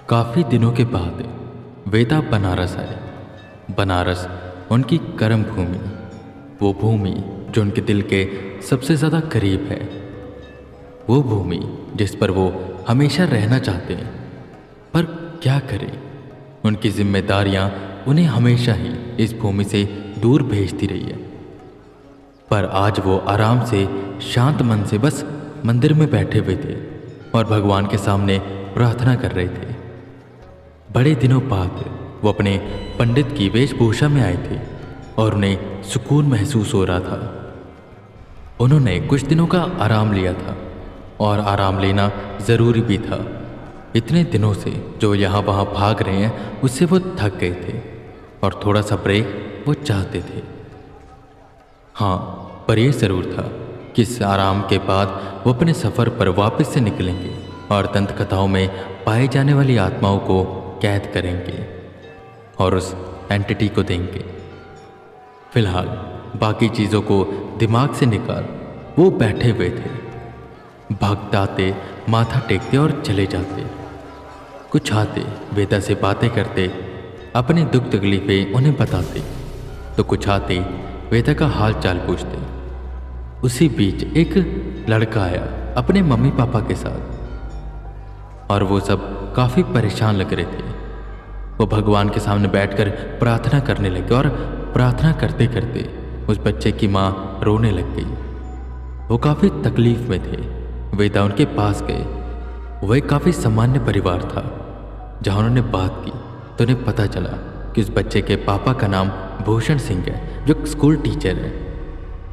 काफ़ी दिनों के बाद वेदा बनारस आए। बनारस उनकी कर्म भूमि, वो भूमि जो उनके दिल के सबसे ज़्यादा करीब है, वो भूमि जिस पर वो हमेशा रहना चाहते हैं। पर क्या करें, उनकी जिम्मेदारियां उन्हें हमेशा ही इस भूमि से दूर भेजती रही है। पर आज वो आराम से शांत मन से बस मंदिर में बैठे हुए थे और भगवान के सामने प्रार्थना कर रहे थे। बड़े दिनों बाद वो अपने पंडित की वेशभूषा में आए थे और उन्हें सुकून महसूस हो रहा था। उन्होंने कुछ दिनों का आराम लिया था और आराम लेना ज़रूरी भी था। इतने दिनों से जो यहाँ वहाँ भाग रहे हैं उससे वो थक गए थे और थोड़ा सा ब्रेक वो चाहते थे। हाँ, पर यह ज़रूर था कि इस आराम के बाद वो अपने सफ़र पर वापस से निकलेंगे और दंत कथाओं में पाई जाने वाली आत्माओं को कैद करेंगे और उस एंटिटी को देंगे। फिलहाल बाकी चीज़ों को दिमाग से निकाल वो बैठे हुए थे, भागते आते माथा टेकते और चले जाते, कुछ आते वेदा से बातें करते, अपने दुख तकलीफें उन्हें बताते, तो कुछ आते वेदा का हाल चाल पूछते। उसी बीच एक लड़का आया अपने मम्मी पापा के साथ और वो सब काफ़ी परेशान लग रहे थे। वो भगवान के सामने बैठकर प्रार्थना करने लगे और प्रार्थना करते करते उस बच्चे की माँ रोने लग गई। वो काफ़ी तकलीफ में थे। वेदा उनके पास गए। वह एक काफ़ी सामान्य परिवार था। जहाँ उन्होंने बात की तो उन्हें पता चला कि उस बच्चे के पापा का नाम भूषण सिंह है, जो स्कूल टीचर है।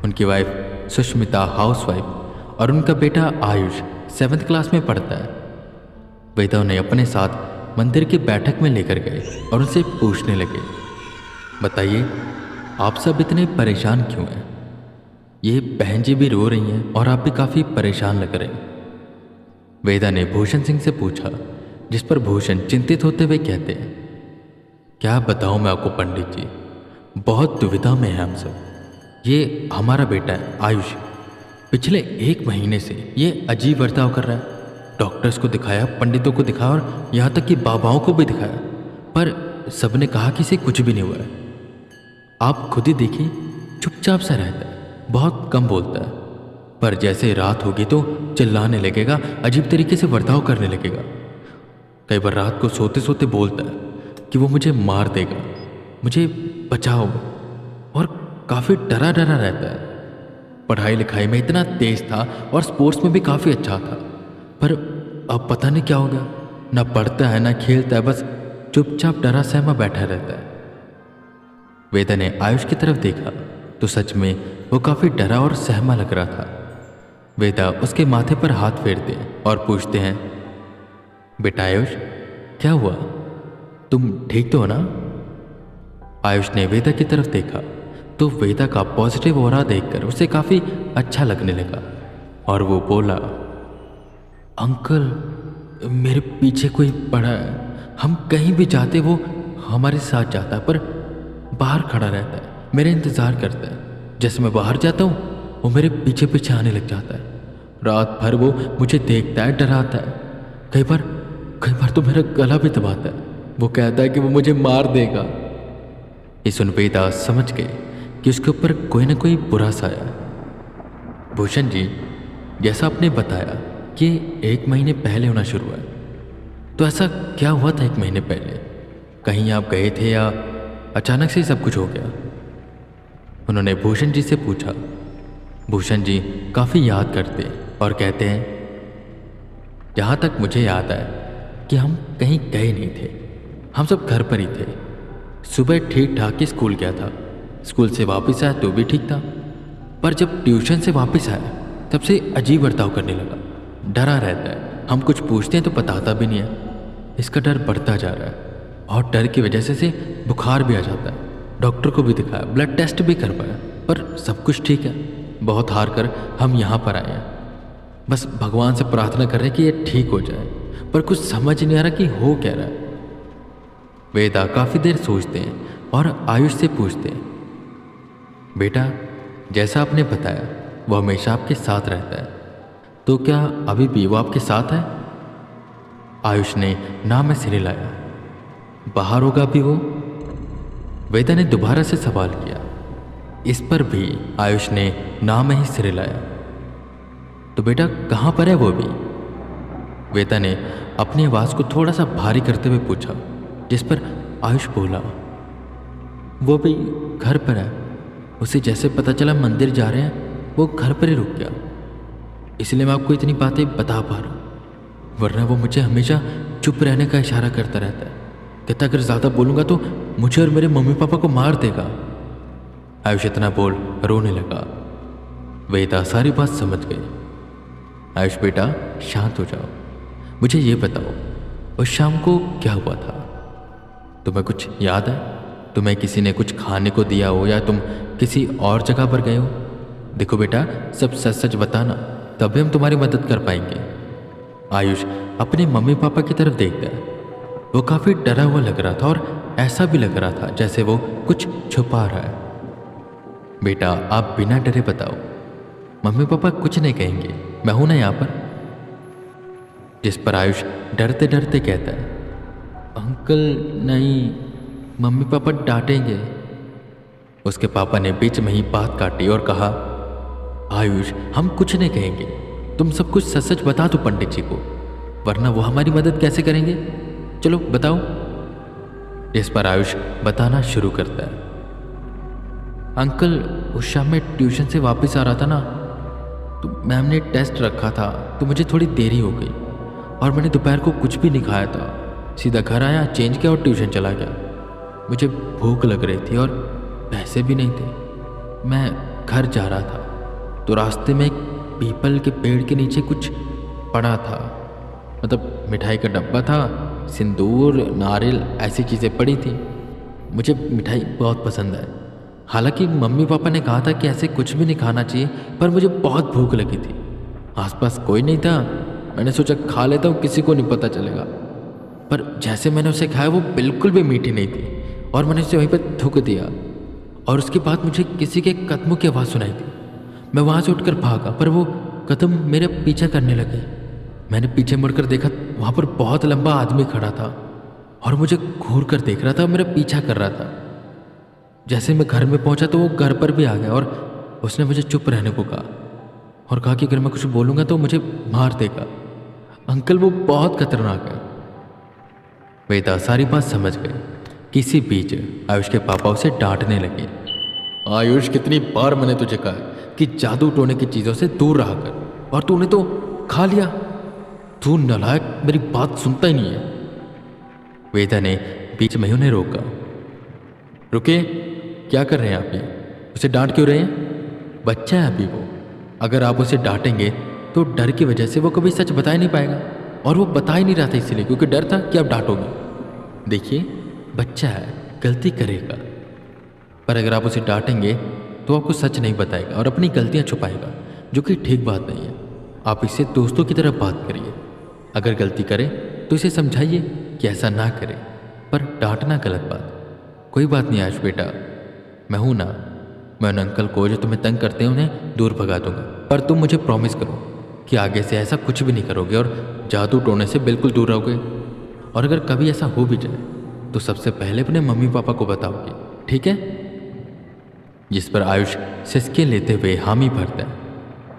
उनकी वाइफ सुष्मिता हाउसवाइफ और उनका बेटा आयुष 7th क्लास में पढ़ता है। वेदा उन्हें अपने साथ मंदिर की बैठक में लेकर गए और उनसे पूछने लगे, बताइए आप सब इतने परेशान क्यों हैं? ये बहन जी भी रो रही हैं और आप भी काफ़ी परेशान लग रहे हैं। वेदा ने भूषण सिंह से पूछा, जिस पर भूषण चिंतित होते हुए कहते हैं, क्या बताऊं मैं आपको पंडित जी, बहुत दुविधा में है हम सब। ये हमारा बेटा है आयुष, पिछले 1 महीने से ये अजीब बर्ताव कर रहा है। डॉक्टर्स को दिखाया, पंडितों को दिखाया और यहाँ तक कि बाबाओं को भी दिखाया, पर सबने कहा कि इसे कुछ भी नहीं हुआ है। आप खुद ही देखिए, चुपचाप सा रहता है, बहुत कम बोलता है, पर जैसे रात होगी तो चिल्लाने लगेगा, अजीब तरीके से बर्ताव करने लगेगा। कई बार रात को सोते सोते बोलता है कि वो मुझे मार देगा, मुझे बचाओ, और काफ़ी डरा डरा रहता है। पढ़ाई लिखाई में इतना तेज था और स्पोर्ट्स में भी काफ़ी अच्छा था, पर अब पता नहीं क्या हो गया, ना पढ़ता है ना खेलता है, बस चुपचाप डरा सहमा बैठा रहता है। वेदा ने आयुष की तरफ देखा तो सच में वो काफ़ी डरा और सहमा लग रहा था। वेदा उसके माथे पर हाथ फेरते हैं और पूछते हैं, बेटा आयुष, क्या हुआ, तुम ठीक तो हो ना? आयुष ने वेदा की तरफ देखा तो वेदा का पॉजिटिव ऑरा देखकर उसे काफ़ी अच्छा लगने लगा और वो बोला, अंकल मेरे पीछे कोई पड़ा है, हम कहीं भी जाते वो हमारे साथ जाता है, पर बाहर खड़ा रहता है, मेरा इंतज़ार करता है। जैसे मैं बाहर जाता हूँ वो मेरे पीछे पीछे आने लग जाता है। रात भर वो मुझे देखता है, डराता है, कई बार तो मेरा गला भी दबाता है। वो कहता है कि वो मुझे मार देगा। ये सुन वेदा समझ गए कि उसके ऊपर कोई ना कोई बुरा साया है। भूषण जी, जैसा आपने बताया कि 1 महीने पहले होना शुरू हुआ है, तो ऐसा क्या हुआ था 1 महीने पहले? कहीं आप गए थे या अचानक से ही सब कुछ हो गया? उन्होंने भूषण जी से पूछा। भूषण जी काफ़ी याद करते और कहते हैं, जहाँ तक मुझे याद है कि हम कहीं गए नहीं थे, हम सब घर पर ही थे। सुबह ठीक ठाक ही स्कूल गया था, स्कूल से वापस आया तो भी ठीक था, पर जब ट्यूशन से वापस आया तब से अजीब बर्ताव करने लगा, डरा रहता है। हम कुछ पूछते हैं तो बताता भी नहीं है। इसका डर बढ़ता जा रहा है और डर की वजह से बुखार भी आ जाता है। डॉक्टर को भी दिखाया, ब्लड टेस्ट भी करवाया, पर सब कुछ ठीक है। बहुत हार कर हम यहाँ पर आए हैं, बस भगवान से प्रार्थना कर रहे हैं कि ये ठीक हो जाए, पर कुछ समझ नहीं आ रहा कि हो क्या रहा है। वेदा काफ़ी देर सोचते हैं और आयुष से पूछते हैं, बेटा जैसा आपने बताया वो हमेशा आपके साथ रहता है, तो क्या अभी भी वो आपके साथ है? आयुष ने ना में सिर हिलाया। बाहर होगा भी वो? वेदा ने दोबारा से सवाल किया। इस पर भी आयुष ने ना में ही सिर हिलाया। तो बेटा कहाँ पर है वो भी? वेदा ने अपनी आवाज़ को थोड़ा सा भारी करते हुए पूछा, जिस पर आयुष बोला, वो भी घर पर है। उसे जैसे पता चला मंदिर जा रहे हैं वो घर पर ही रुक गया, इसलिए मैं आपको इतनी बातें बता पा रहा हूँ, वरना वो मुझे हमेशा चुप रहने का इशारा करता रहता है। कहता अगर ज़्यादा बोलूँगा तो मुझे और मेरे मम्मी पापा को मार देगा। आयुष इतना बोल रोने लगा। वेदा सारी बात समझ गई। आयुष बेटा शांत हो जाओ, मुझे ये बताओ उस शाम को क्या हुआ था? तुम्हें कुछ याद है? तुम्हें किसी ने कुछ खाने को दिया हो या तुम किसी और जगह पर गए हो? देखो बेटा सब सच सच बताना, तभी हम तुम्हारी मदद कर पाएंगे। आयुष अपने मम्मी पापा की तरफ देखता है। वो काफ़ी डरा हुआ लग रहा था और ऐसा भी लग रहा था जैसे वो कुछ छुपा रहा है। बेटा आप बिना डरे बताओ, मम्मी पापा कुछ नहीं कहेंगे, मैं हूं ना यहाँ पर। जिस पर आयुष डरते डरते कहता है, अंकल नहीं, मम्मी पापा डांटेंगे। उसके पापा ने बीच में ही बात काटी और कहा, आयुष हम कुछ नहीं कहेंगे, तुम सब कुछ सच सच बता दो पंडित जी को, वरना वो हमारी मदद कैसे करेंगे? चलो बताओ। इस पर आयुष बताना शुरू करता है। अंकल उस शाम में ट्यूशन से वापस आ रहा था ना, तो मैम ने टेस्ट रखा था तो मुझे थोड़ी देरी हो गई और मैंने दोपहर को कुछ भी नहीं खाया था। सीधा घर आया, चेंज किया और ट्यूशन चला गया। मुझे भूख लग रही थी और पैसे भी नहीं थे। मैं घर जा रहा था तो रास्ते में एक पीपल के पेड़ के नीचे कुछ पड़ा था, मतलब मिठाई का डब्बा था, सिंदूर नारियल ऐसी चीज़ें पड़ी थी। मुझे मिठाई बहुत पसंद है। हालांकि मम्मी पापा ने कहा था कि ऐसे कुछ भी नहीं खाना चाहिए, पर मुझे बहुत भूख लगी थी। आसपास कोई नहीं था, मैंने सोचा खा लेता हूँ, किसी को नहीं पता चलेगा। पर जैसे मैंने उसे खाया वो बिल्कुल भी मीठी नहीं थी और मैंने उसे वहीं पर थूक दिया। और उसके बाद मुझे किसी के कदमों की आवाज़ सुनाई दी। मैं वहाँ से उठकर भागा, पर वो कदम मेरे पीछे करने लगे। मैंने पीछे मुड़कर देखा, वहाँ पर बहुत लंबा आदमी खड़ा था और मुझे घूर कर देख रहा था, मेरा पीछा कर रहा था। जैसे मैं घर में पहुंचा तो वो घर पर भी आ गया और उसने मुझे चुप रहने को कहा और कहा कि अगर मैं कुछ बोलूँगा तो मुझे मार देगा। अंकल वो बहुत खतरनाक है। वेदा सारी बात समझ गई। किसी बीच आयुष के पापा उसे डांटने लगे। आयुष कितनी बार मैंने तुझे कहा है कि जादू टोने की चीज़ों से दूर रहा कर, और तूने तो खा लिया। तू नालायक, मेरी बात सुनता ही नहीं है। वेदा ने बीच में ही उन्हें रोका। रुके, क्या कर रहे हैं आप? ये उसे डांट क्यों रहे हैं? बच्चा है अभी वो। अगर आप उसे डांटेंगे तो डर की वजह से वो कभी सच बता ही नहीं पाएगा, और वो बता ही नहीं रहा था इसलिए क्योंकि डर था कि आप डांटोगे। देखिए बच्चा है, गलती करेगा, पर अगर आप उसे डांटेंगे तो आपको सच नहीं बताएगा और अपनी गलतियां छुपाएगा, जो कि ठीक बात नहीं है। आप इससे दोस्तों की तरह बात करिए। अगर गलती करे तो इसे समझाइए कि ऐसा ना करे, पर डांटना गलत बात। कोई बात नहीं आयुष बेटा, मैं हूं ना। मैं उन अंकल को जो तुम्हें तंग करते हैं उन्हें दूर भगा दूंगा, पर तुम मुझे प्रॉमिस करो कि आगे से ऐसा कुछ भी नहीं करोगे और जादू टोने से बिल्कुल दूर रहोगे। और अगर कभी ऐसा हो भी जाए तो सबसे पहले अपने मम्मी पापा को बताओगे, ठीक है? जिस पर आयुष सिसके लेते हुए हामी भरता है।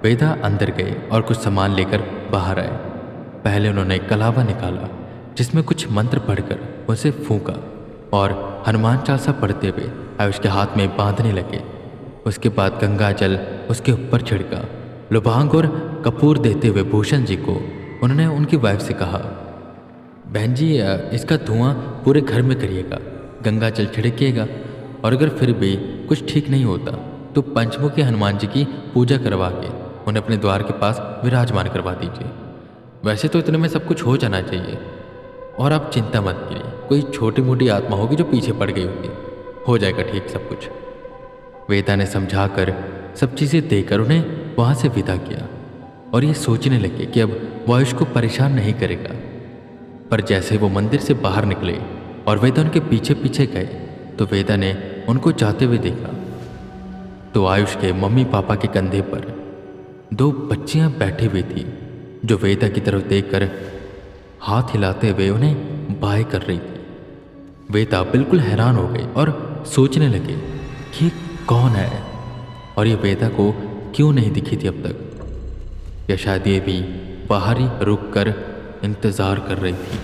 वेदा अंदर गए और कुछ सामान लेकर बाहर आए। पहले उन्होंने कलावा निकाला जिसमें कुछ मंत्र पढ़कर उसे फूंका और हनुमान चालीसा पढ़ते हुए आयुष के हाथ में बांधने लगे। उसके बाद गंगा जल उसके ऊपर छिड़का। लुभांग और कपूर देते हुए भूषण जी को उन्होंने उनकी वाइफ से कहा, बहन जी इसका धुआं पूरे घर में करिएगा, गंगा जल छिड़किएगा, और अगर फिर भी कुछ ठीक नहीं होता तो पंचमुखी हनुमान जी की पूजा करवा के उन्हें अपने द्वार के पास विराजमान करवा दीजिए। वैसे तो इतने में सब कुछ हो जाना चाहिए, और आप चिंता मत कीजिए, कोई छोटी मोटी आत्मा होगी जो पीछे पड़ गई होगी, हो जाएगा ठीक सब कुछ। वेदा ने समझाकर सब चीज़ें देकर उन्हें वहाँ से विदा किया और ये सोचने लगे कि अब वो आयुष को परेशान नहीं करेगा। पर जैसे वो मंदिर से बाहर निकले और वेदा उनके पीछे पीछे गए तो वेदा ने उनको जाते हुए देखा तो आयुष के मम्मी पापा के कंधे पर 2 बच्चियां बैठी हुई थी, जो वेदा की तरफ देखकर हाथ हिलाते हुए उन्हें बाय कर रही थी। वेता बिल्कुल हैरान हो गई और सोचने लगे कि ये कौन है और ये वेता को क्यों नहीं दिखी थी अब तक, या शायद ये भी बाहर ही रुक कर इंतज़ार कर रही थी।